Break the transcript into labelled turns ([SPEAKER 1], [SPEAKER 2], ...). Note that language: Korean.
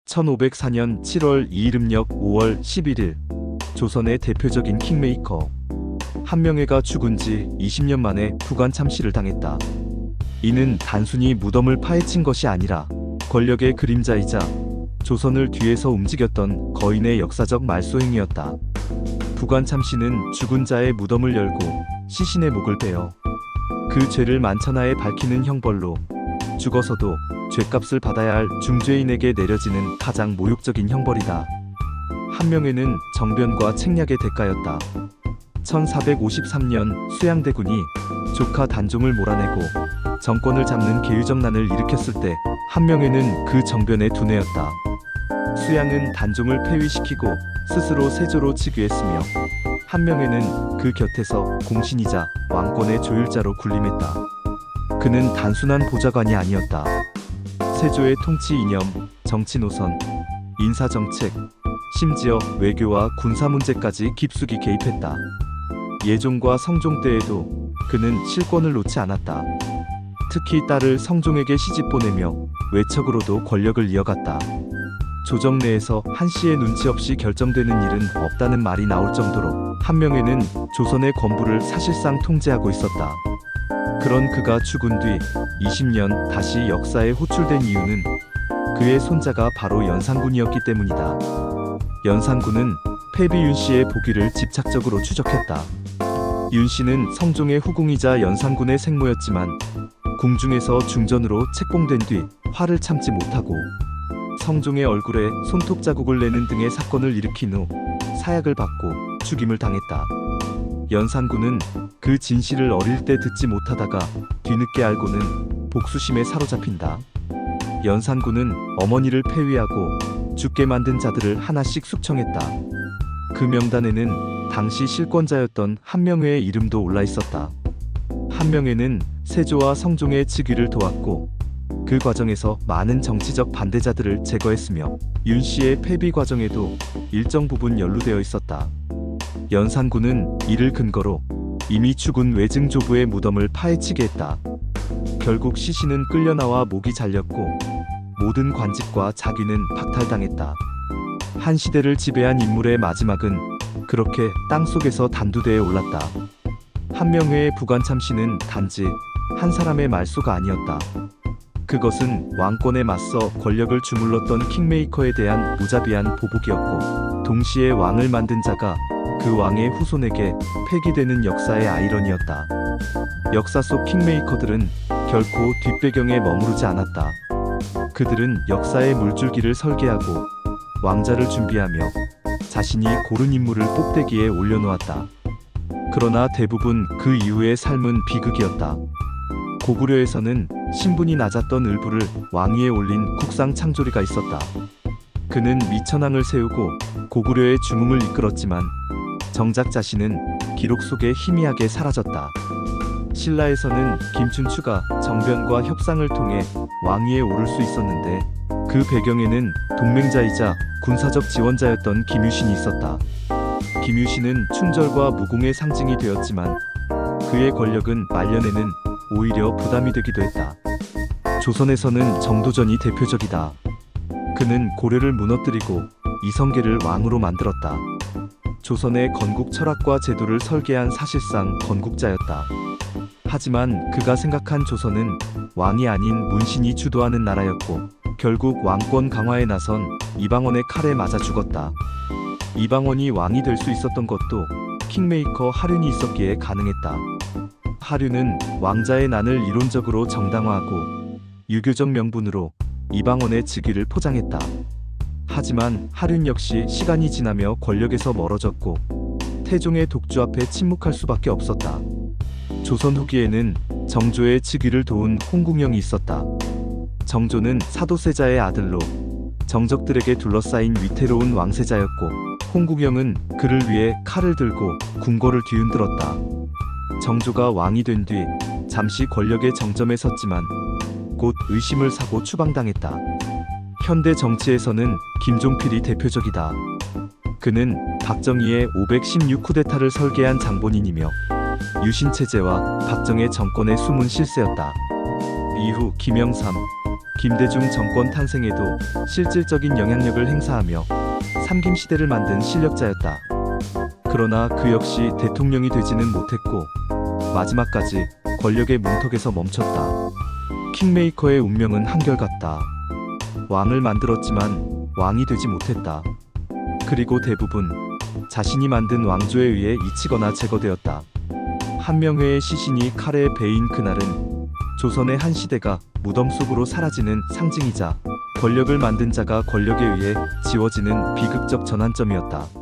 [SPEAKER 1] 1504년 7월 2일 음력 5월 11일 조선의 대표적인 킹메이커 한명회가 죽은 지 20년 만에 부관 참시를 당했다. 이는 단순히 무덤을 파헤친 것이 아니라 권력의 그림자이자 조선을 뒤에서 움직였던 거인의 역사적 말소행위였다. 부관 참시는 죽은 자의 무덤을 열고 시신의 목을 베어 그 죄를 만천하에 밝히는 형벌로 죽어서도 죄값을 받아야 할 중죄인에게 내려지는 가장 모욕적인 형벌이다. 한명회는 정변과 책략의 대가였다. 1453년 수양대군이 조카 단종을 몰아내고 정권을 잡는 계유정난을 일으켰을 때 한명회는 그 정변의 두뇌였다. 수양은 단종을 폐위시키고 스스로 세조로 즉위했으며 한명회는 그 곁에서 공신이자 왕권의 조율자로 군림했다. 그는 단순한 보좌관이 아니었다. 세조의 통치 이념, 정치 노선, 인사정책, 심지어 외교와 군사 문제까지 깊숙이 개입했다. 예종과 성종 때에도 그는 실권을 놓지 않았다. 특히 딸을 성종에게 시집 보내며 외척으로도 권력을 이어갔다. 조정 내에서 한시의 눈치 없이 결정되는 일은 없다는 말이 나올 정도로 한명회는 조선의 권부를 사실상 통제하고 있었다. 그런 그가 죽은 뒤 20년 다시 역사에 호출된 이유는 그의 손자가 바로 연산군이었기 때문이다. 연산군은 패비 윤씨의 보기를 집착적으로 추적했다. 윤씨는 성종의 후궁이자 연산군의 생모였지만 궁중에서 중전으로 책봉된 뒤 화를 참지 못하고 성종의 얼굴에 손톱 자국을 내는 등의 사건을 일으킨 후 사약을 받고 죽임을 당했다. 연산군은 그 진실을 어릴 때 듣지 못하다가 뒤늦게 알고는 복수심에 사로잡힌다. 연산군은 어머니를 폐위하고 죽게 만든 자들을 하나씩 숙청했다. 그 명단에는 당시 실권자였던 한명회의 이름도 올라 있었다. 한명회는 세조와 성종의 즉위를 도왔고 그 과정에서 많은 정치적 반대자들을 제거했으며 윤씨의 폐비 과정에도 일정 부분 연루되어 있었다. 연산군은 이를 근거로 이미 죽은 외증조부의 무덤을 파헤치게 했다. 결국 시신은 끌려나와 목이 잘렸고 모든 관직과 자귀는 박탈당했다. 한 시대를 지배한 인물의 마지막은 그렇게 땅속에서 단두대에 올랐다. 한명회의 부관 참시는 단지 한 사람의 말소가 아니었다. 그것은 왕권에 맞서 권력을 주물렀던 킹메이커에 대한 무자비한 보복이었고 동시에 왕을 만든 자가 그 왕의 후손에게 폐기되는 역사의 아이러니였다. 역사 속 킹메이커들은 결코 뒷배경에 머무르지 않았다. 그들은 역사의 물줄기를 설계하고 왕자를 준비하며 자신이 고른 인물을 꼭대기에 올려놓았다. 그러나 대부분 그 이후의 삶은 비극이었다. 고구려에서는 신분이 낮았던 을부를 왕위에 올린 국상 창조리가 있었다. 그는 미천왕을 세우고 고구려의 중흥을 이끌었지만 정작 자신은 기록 속에 희미하게 사라졌다. 신라에서는 김춘추가 정변과 협상을 통해 왕위에 오를 수 있었는데 그 배경에는 동맹자이자 군사적 지원자였던 김유신이 있었다. 김유신은 충절과 무공의 상징이 되었지만 그의 권력은 말년에는 오히려 부담이 되기도 했다. 조선에서는 정도전이 대표적이다. 그는 고려를 무너뜨리고 이성계를 왕으로 만들었다. 조선의 건국 철학과 제도를 설계한 사실상 건국자였다. 하지만 그가 생각한 조선은 왕이 아닌 문신이 주도하는 나라였고 결국 왕권 강화에 나선 이방원의 칼에 맞아 죽었다. 이방원이 왕이 될 수 있었던 것도 킹메이커 하륜이 있었기에 가능했다. 하륜은 왕자의 난을 이론적으로 정당화하고 유교적 명분으로 이방원의 즉위를 포장했다. 하지만 하륜 역시 시간이 지나며 권력에서 멀어졌고 태종의 독주 앞에 침묵할 수밖에 없었다. 조선 후기에는 정조의 즉위를 도운 홍궁영이 있었다. 정조는 사도세자의 아들로 정적들에게 둘러싸인 위태로운 왕세자였고 홍궁영은 그를 위해 칼을 들고 궁궐을 뒤흔들었다. 정조가 왕이 된 뒤 잠시 권력의 정점에 섰지만 곧 의심을 사고 추방당했다. 현대 정치에서는 김종필이 대표적이다. 그는 박정희의 516 쿠데타를 설계한 장본인이며 유신체제와 박정희 정권의 숨은 실세였다. 이후 김영삼, 김대중 정권 탄생에도 실질적인 영향력을 행사하며 삼김시대를 만든 실력자였다. 그러나 그 역시 대통령이 되지는 못했고 마지막까지 권력의 문턱에서 멈췄다. 킹메이커의 운명은 한결같다. 왕을 만들었지만 왕이 되지 못했다. 그리고 대부분 자신이 만든 왕조에 의해 잊히거나 제거되었다. 한명회의 시신이 칼에 베인 그날은 조선의 한 시대가 무덤 속으로 사라지는 상징이자 권력을 만든 자가 권력에 의해 지워지는 비극적 전환점이었다.